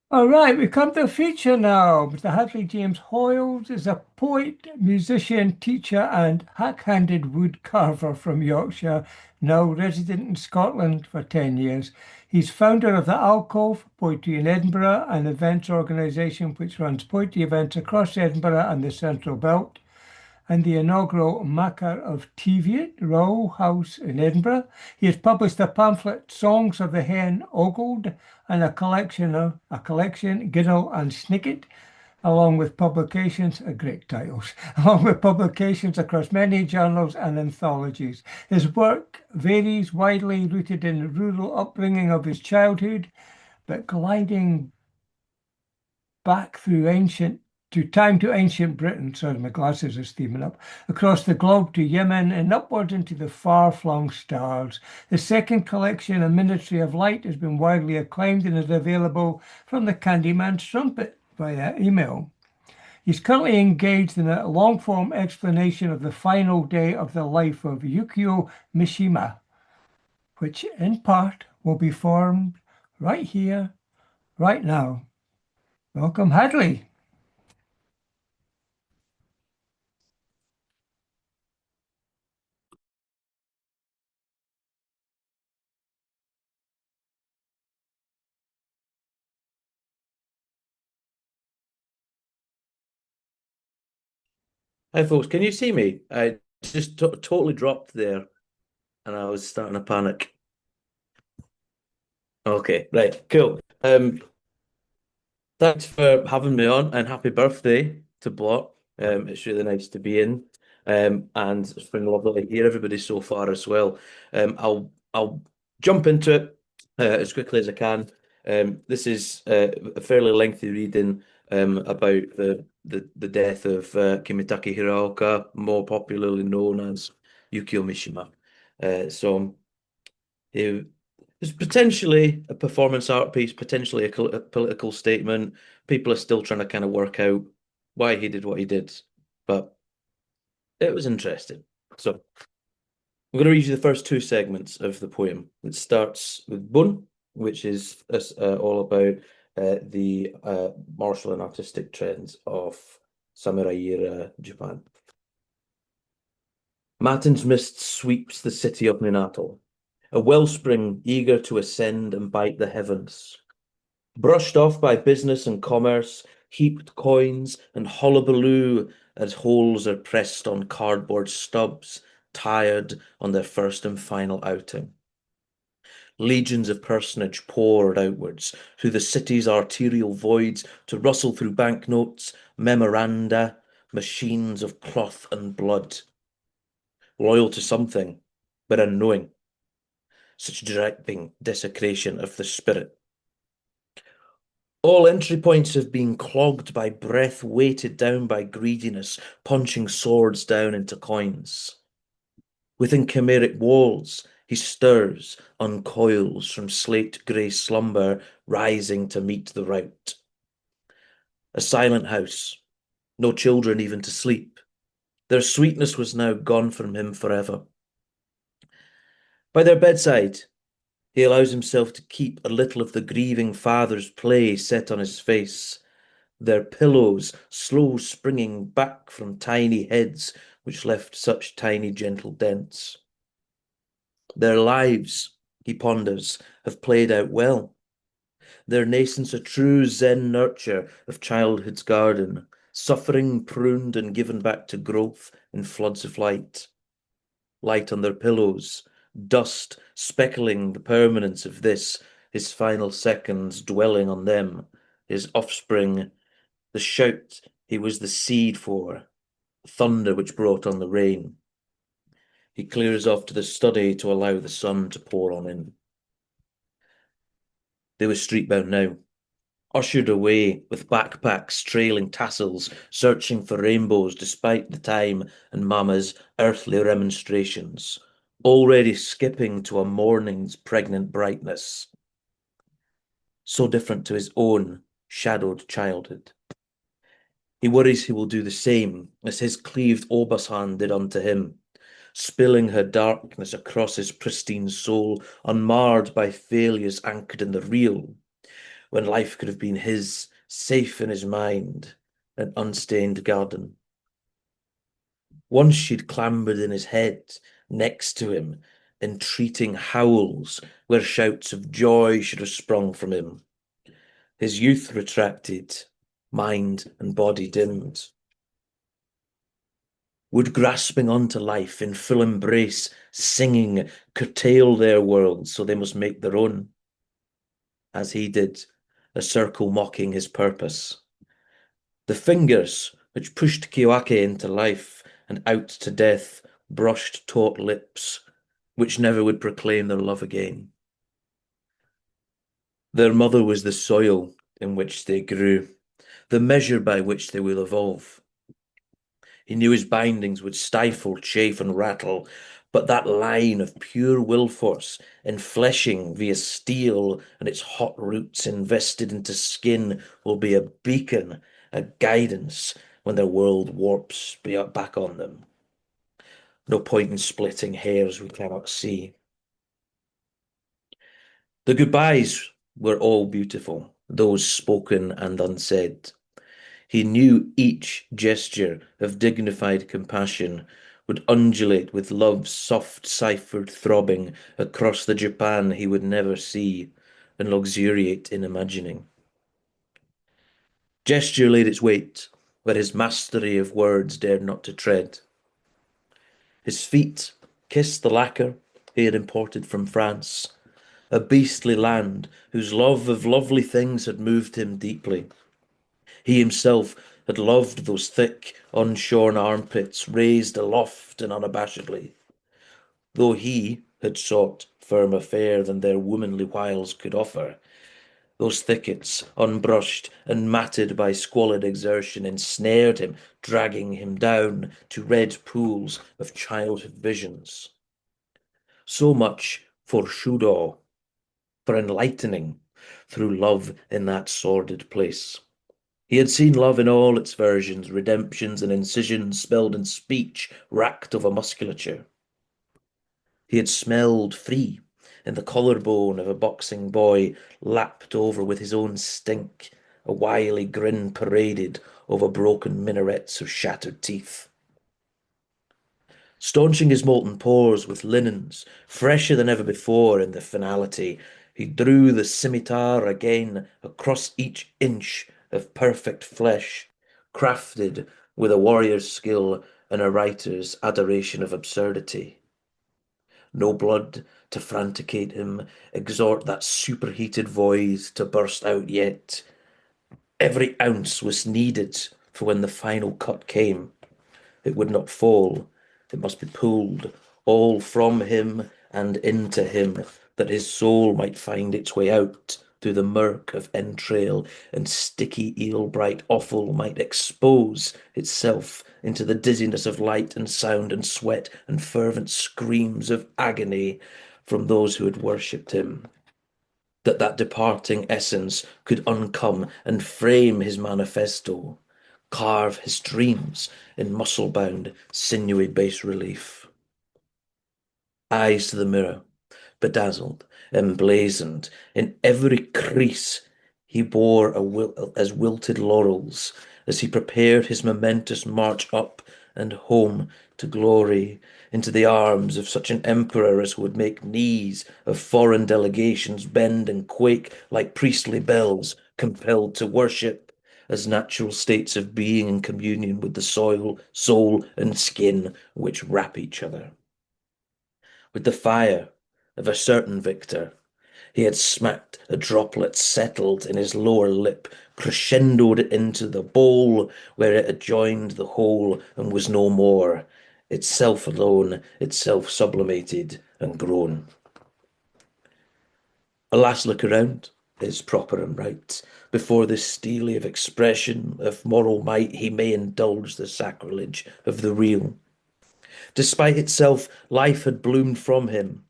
All right, we come to a feature now. Mr. Hadley James Hoyles is a poet, musician, teacher, and hack-handed wood carver from Yorkshire, now resident in Scotland for 10 years. He's founder of the Alcove Poetry in Edinburgh, an events organisation which runs poetry events across Edinburgh and the Central Belt, and the inaugural Macar of Teviot, Row House in Edinburgh. He has published a pamphlet, Songs of the Hen Ogled, and a collection, Giddle and Snicket, along with publications, great titles, along with publications across many journals and anthologies. His work varies widely, rooted in the rural upbringing of his childhood, but gliding back through ancient Britain. Sorry, my glasses are steaming up. Across the globe to Yemen and upwards into the far-flung stars. The second collection, A Ministry of Light, has been widely acclaimed and is available from the Candyman's Trumpet via email. He's currently engaged in a long-form explanation of the final day of the life of Yukio Mishima, which in part will be formed right here, right now. Welcome, Hadley. Hi folks, can you see me? I just totally dropped there and I was starting to panic. Okay, right, cool. Thanks for having me on and happy birthday to Blot. It's really nice to be in. And it's been lovely to hear everybody so far as well. I'll jump into it as quickly as I can. This is a fairly lengthy reading about the death of Kimitake Hiraoka, more popularly known as Yukio Mishima. So he it's potentially a performance art piece, potentially a political statement. People are still trying to kind of work out why he did what he did, but it was interesting. So I'm going to read you the first two segments of the poem. It starts with Bun, which is all about the martial and artistic trends of samurai era Japan. Matin's mist sweeps the city of Minato, a wellspring eager to ascend and bite the heavens. Brushed off by business and commerce, heaped coins and hullabaloo as holes are pressed on cardboard stubs, tired on their first and final outing. Legions of personage poured outwards through the city's arterial voids to rustle through banknotes, memoranda, machines of cloth and blood. Loyal to something, but unknowing. Such directing desecration of the spirit. All entry points have been clogged by breath weighted down by greediness, punching swords down into coins. Within chimeric walls, he stirs, uncoils from slate-grey slumber, rising to meet the rout. A silent house, no children even to sleep. Their sweetness was now gone from him forever. By their bedside, he allows himself to keep a little of the grieving father's play set on his face, their pillows slow springing back from tiny heads which left such tiny gentle dents. Their lives, he ponders, have played out well. Their nascence a true Zen nurture of childhood's garden, suffering pruned and given back to growth in floods of light. Light on their pillows, dust speckling the permanence of this, his final seconds dwelling on them, his offspring, the shout he was the seed for, thunder which brought on the rain. He clears off to the study to allow the sun to pour on in. They were streetbound now, ushered away with backpacks trailing tassels, searching for rainbows despite the time and Mama's earthly remonstrations, already skipping to a morning's pregnant brightness. So different to his own shadowed childhood. He worries he will do the same as his cleaved Obasan did unto him, spilling her darkness across his pristine soul, unmarred by failures anchored in the real, when life could have been his, safe in his mind, an unstained garden. Once she'd clambered in his head, next to him, entreating howls where shouts of joy should have sprung from him. His youth retracted, mind and body dimmed. Would grasping onto life in full embrace, singing, curtail their world so they must make their own? As he did, a circle mocking his purpose. The fingers which pushed Kiyowake into life and out to death brushed taut lips, which never would proclaim their love again. Their mother was the soil in which they grew, the measure by which they will evolve. He knew his bindings would stifle, chafe, and rattle, but that line of pure will force, enfleshing via steel and its hot roots invested into skin, will be a beacon, a guidance when their world warps back on them. No point in splitting hairs we cannot see. The goodbyes were all beautiful, those spoken and unsaid. He knew each gesture of dignified compassion would undulate with love's soft ciphered throbbing across the Japan he would never see and luxuriate in imagining. Gesture laid its weight where his mastery of words dared not to tread. His feet kissed the lacquer he had imported from France, a beastly land whose love of lovely things had moved him deeply. He himself had loved those thick, unshorn armpits raised aloft and unabashedly, though he had sought firmer fare than their womanly wiles could offer. Those thickets, unbrushed and matted by squalid exertion, ensnared him, dragging him down to red pools of childhood visions. So much for Shudo, for enlightening through love in that sordid place. He had seen love in all its versions, redemptions and incisions spelled in speech racked over musculature. He had smelled free in the collarbone of a boxing boy lapped over with his own stink, a wily grin paraded over broken minarets of shattered teeth. Staunching his molten pores with linens, fresher than ever before in the finality, he drew the scimitar again across each inch of perfect flesh, crafted with a warrior's skill and a writer's adoration of absurdity. No blood to franticate him, exhort that superheated void to burst out yet. Every ounce was needed for when the final cut came. It would not fall. It must be pulled all from him and into him, that his soul might find its way out through the murk of entrail, and sticky eel-bright offal might expose itself into the dizziness of light and sound and sweat and fervent screams of agony from those who had worshipped him. That departing essence could uncome and frame his manifesto, carve his dreams in muscle-bound, sinewy bas relief. Eyes to the mirror, bedazzled, emblazoned, in every crease he bore as wilted laurels as he prepared his momentous march up and home to glory, into the arms of such an emperor as would make knees of foreign delegations bend and quake like priestly bells, compelled to worship as natural states of being in communion with the soil, soul, and skin which wrap each other. With the fire of a certain victor, he had smacked a droplet settled in his lower lip, crescendoed it into the bowl where it had joined the whole and was no more, itself alone, itself sublimated and grown. A last look around is proper and right. Before this steely of expression of moral might, he may indulge the sacrilege of the real. Despite itself, life had bloomed from him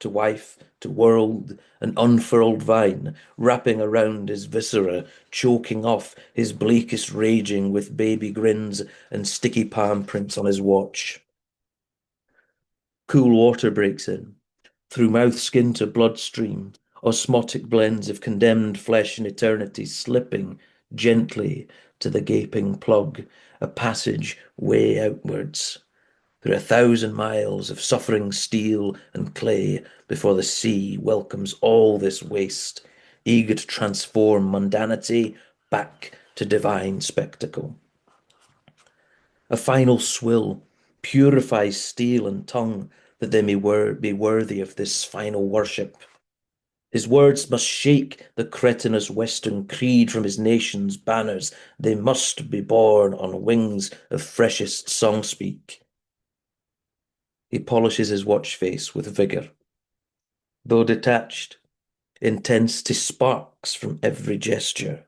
to wife to world, an unfurled vine, wrapping around his viscera, choking off his bleakest raging with baby grins and sticky palm prints on his watch. Cool water breaks in, through mouth skin to bloodstream, osmotic blends of condemned flesh and eternity slipping gently to the gaping plug, a passage way outwards, through 1,000 miles of suffering steel and clay before the sea welcomes all this waste, eager to transform mundanity back to divine spectacle. A final swill purifies steel and tongue that they may be worthy of this final worship. His words must shake the cretinous Western creed from his nation's banners. They must be borne on wings of freshest song speak. He polishes his watch face with vigour. Though detached, intensity sparks from every gesture.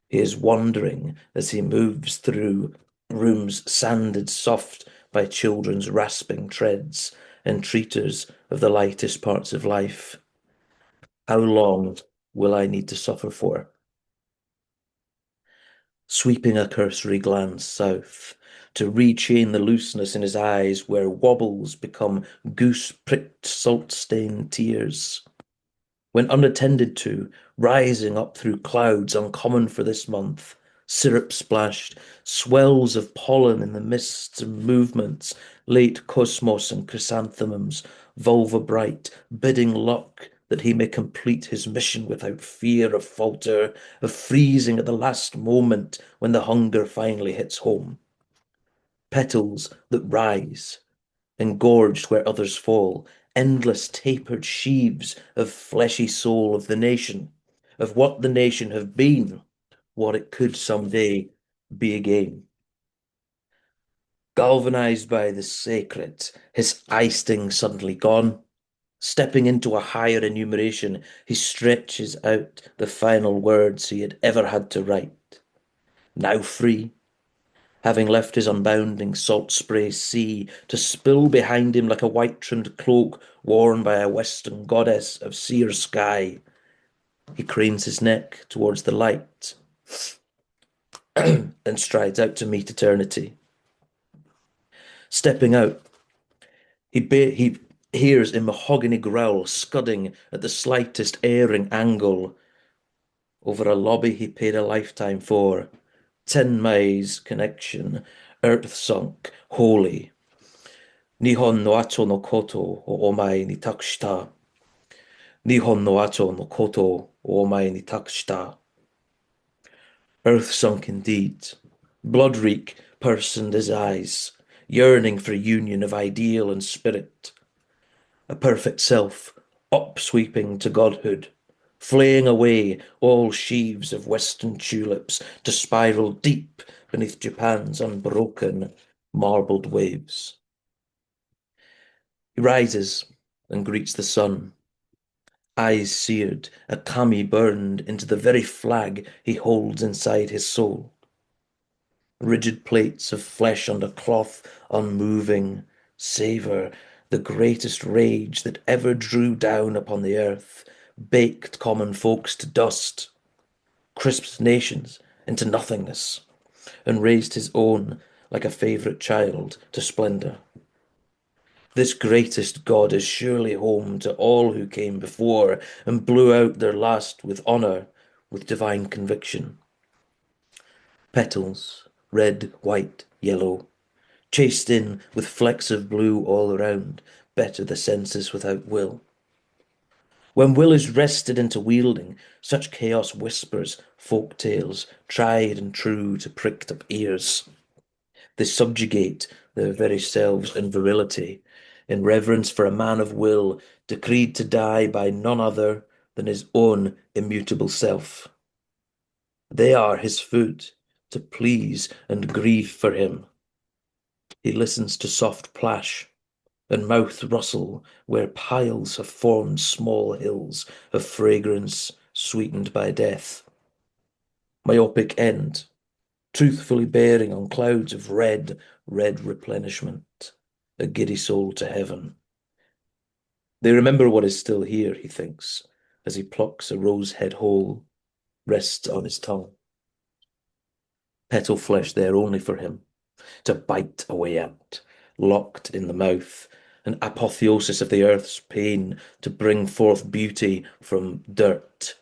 He is wandering as he moves through rooms sanded soft by children's rasping treads, entreaters of the lightest parts of life. How long will I need to suffer for? Sweeping a cursory glance south, to rechain the looseness in his eyes where wobbles become goose-pricked salt-stained tears. When unattended to, rising up through clouds uncommon for this month, syrup-splashed, swells of pollen in the mists and movements, late cosmos and chrysanthemums, vulva bright, bidding luck that he may complete his mission without fear of falter, of freezing at the last moment when the hunger finally hits home. Petals that rise, engorged where others fall, endless tapered sheaves of fleshy soul of the nation, of what the nation have been, what it could someday be again. Galvanized by the sacred, his eye sting suddenly gone. Stepping into a higher enumeration, he stretches out the final words he had ever had to write. Now free, having left his unbounding salt spray sea to spill behind him like a white-trimmed cloak worn by a western goddess of sear sky. He cranes his neck towards the light and strides out to meet eternity. Stepping out, he hears a mahogany growl scudding at the slightest airing angle over a lobby he paid a lifetime for. 10 miles connection, earth sunk, holy. Nihon no ato no koto o omae ni takushita. Nihon no ato no koto o omae ni takushita. Earth sunk indeed. Blood-reek personed his eyes, yearning for union of ideal and spirit. A perfect self, upsweeping to godhood, flaying away all sheaves of western tulips to spiral deep beneath Japan's unbroken, marbled waves. He rises and greets the sun, eyes seared, a kami burned into the very flag he holds inside his soul. Rigid plates of flesh under cloth, unmoving, savor the greatest rage that ever drew down upon the earth, baked common folks to dust, crisped nations into nothingness, and raised his own like a favourite child to splendour. This greatest God is surely home to all who came before and blew out their last with honour, with divine conviction. Petals, red, white, yellow, chased in with flecks of blue all around, better the senses without will. When will is wrested into wielding, such chaos whispers folk tales, tried and true to pricked up ears. They subjugate their very selves in virility, in reverence for a man of will, decreed to die by none other than his own immutable self. They are his food, to please and grieve for him. He listens to soft plash and mouth rustle where piles have formed small hills of fragrance sweetened by death. Myopic end, truthfully bearing on clouds of red, red replenishment, a giddy soul to heaven. They remember what is still here, he thinks, as he plucks a rose-head whole, rests on his tongue. Petal flesh there only for him, to bite a way out, locked in the mouth, an apotheosis of the earth's pain to bring forth beauty from dirt,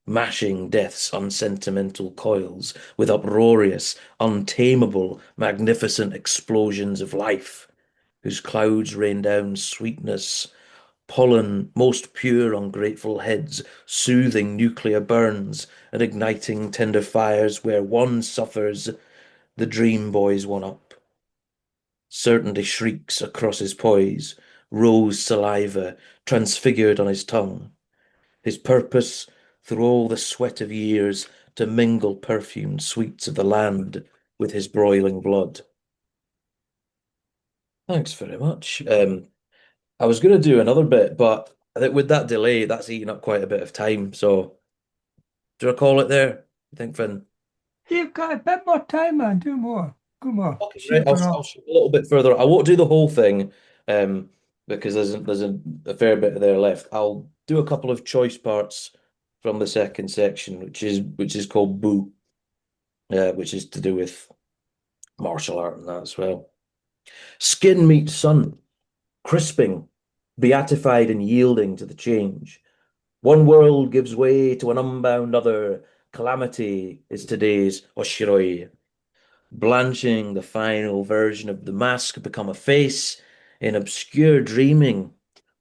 mashing death's unsentimental coils with uproarious, untamable, magnificent explosions of life, whose clouds rain down sweetness, pollen most pure on grateful heads, soothing nuclear burns and igniting tender fires where one suffers, the dream boys one up. Certainty shrieks across his poise, rose saliva transfigured on his tongue. His purpose, through all the sweat of years, to mingle perfumed sweets of the land with his broiling blood. Thanks very much. I was going to do another bit, but I think with that delay, that's eating up quite a bit of time. So, do I call it there? You think, Finn? You've got a bit more time, man. Do more. Go more. Okay, right. Shoot for I'll all. shoot a little bit further. I won't do the whole thing, um, because there's a fair bit there left. I'll do a couple of choice parts from the second section, which is called Boo, which is to do with martial art and that as well. Skin meets sun, crisping, beatified and yielding to the change. One world gives way to an unbound other. Calamity is today's Oshiroi. Blanching the final version of the mask become a face in obscure dreaming.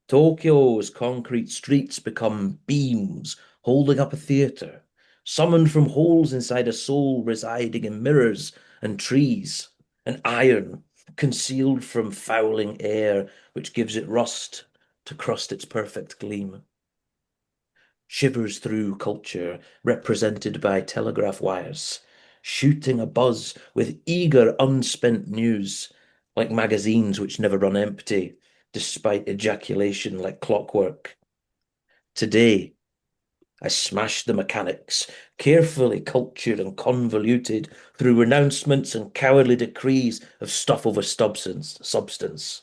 Tokyo's concrete streets become beams holding up a theatre, summoned from holes inside a soul residing in mirrors and trees, an iron concealed from fouling air which gives it rust to crust its perfect gleam. Shivers through culture represented by telegraph wires, shooting a buzz with eager, unspent news, like magazines which never run empty, despite ejaculation like clockwork. Today, I smashed the mechanics, carefully cultured and convoluted through renouncements and cowardly decrees of stuff over substance.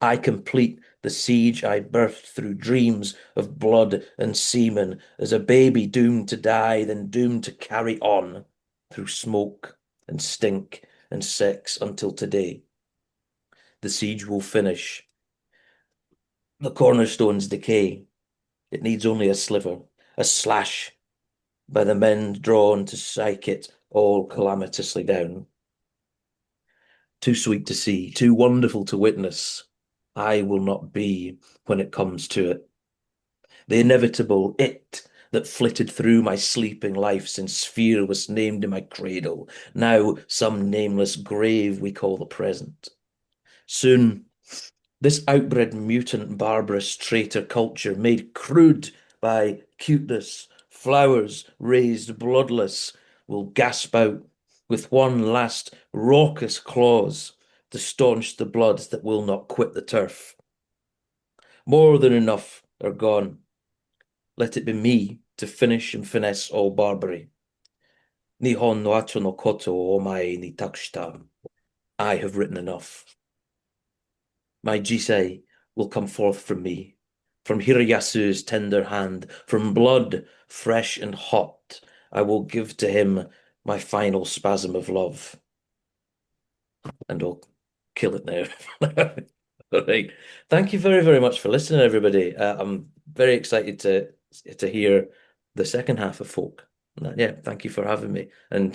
I complete the siege I birthed through dreams of blood and semen as a baby doomed to die, then doomed to carry on through smoke and stink and sex until today. The siege will finish. The cornerstones decay. It needs only a sliver, a slash by the men drawn to strike it all calamitously down. Too sweet to see, too wonderful to witness. I will not be when it comes to it. The inevitable it that flitted through my sleeping life since fear was named in my cradle, now some nameless grave we call the present. Soon, this outbred mutant barbarous traitor culture made crude by cuteness, flowers raised bloodless, will gasp out with one last raucous clause to staunch the blood that will not quit the turf. More than enough are gone. Let it be me to finish and finesse all Barbary. Nihon no acho no koto o omae ni takushita. I have written enough. My jisei will come forth from me, from Hirayasu's tender hand, from blood fresh and hot. I will give to him my final spasm of love, and I'll kill it now. All right. Thank you very, very much for listening, everybody. I'm very excited to hear the second half of Folk. Yeah, thank you for having me. And